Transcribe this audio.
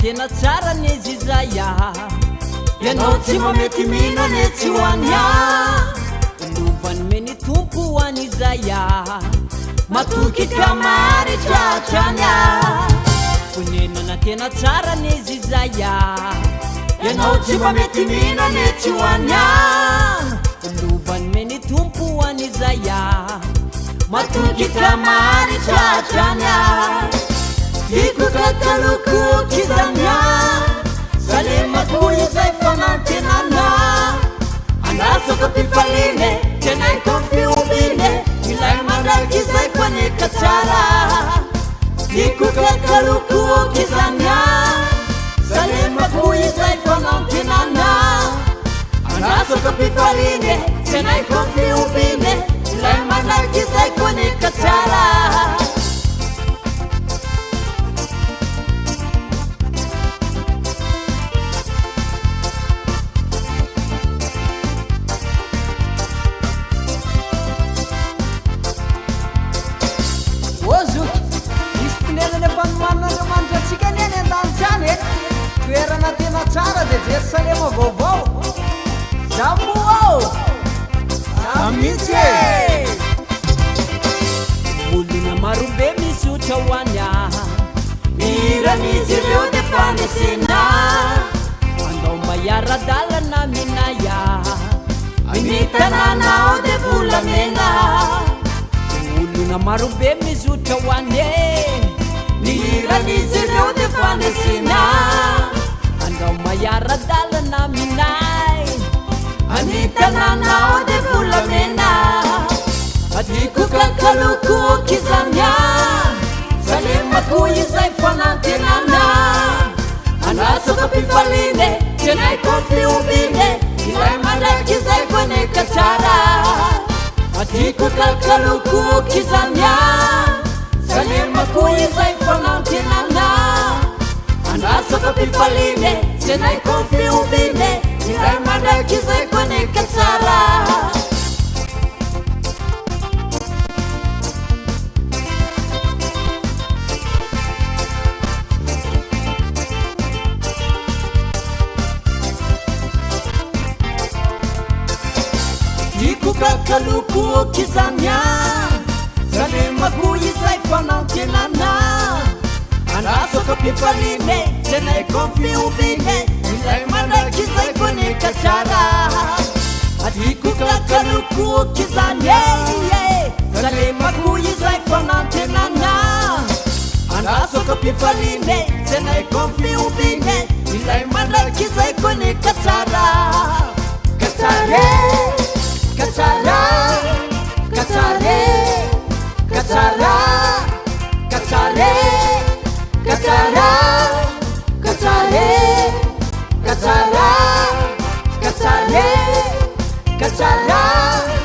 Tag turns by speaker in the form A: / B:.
A: tena tsara nezizaya ianao tsy mamety mino ne tsy hoania lovany meny tompo hoan'izaya matoky kamaritsatranya fonenana tena tsara nezizaya ianao tsy mamety mino ne tsy hoania lovany meny tompo hoan'izaya matoky kamaritsatranya iko kakaloko kizanya salemako izay fanantenana anasako pifaline tenay konfiobine ilay mandraiky izay kwaneka tsara iko kakaloko kizanya salemako izay fanantenana anasako pifaline tenay konfiobine ilay mandraiky izay kwaneka tsara toerana tena tsara de Jerusalema vaovao zamoao amitsy olona marobe misotra hoanya iran'izy ireo de fanesena andao maiara-dalana minaya amin'ny tanànao de volamena olona marobe misotra hoanye iran'izy ireo de fanesena andao maiara-dalana minay anitananao de volamena adiko kakaloko kizanya salemako izay fanantenana anasako pifaline tenay konfiobine ilay mandraiky izay kwaneka tsara adiko kakaloko kizanya salemako izay fanantenana anasako pifaline tenay konfiobine ilay mandraiky izay kwaneka tsara diko kakaloko kizanya salemako izay fanantenana anasako pifaline tenay konfiobine ilay mandraiky izay kwaneka tsara adiko kakaloko kizanya salemako izay fanantenana anasako pifaline tenay konfiobine ilay mandraiky izay kwaneka tsara katsare katsara katsare katsara katsare katsara katsare katsara katsare katsara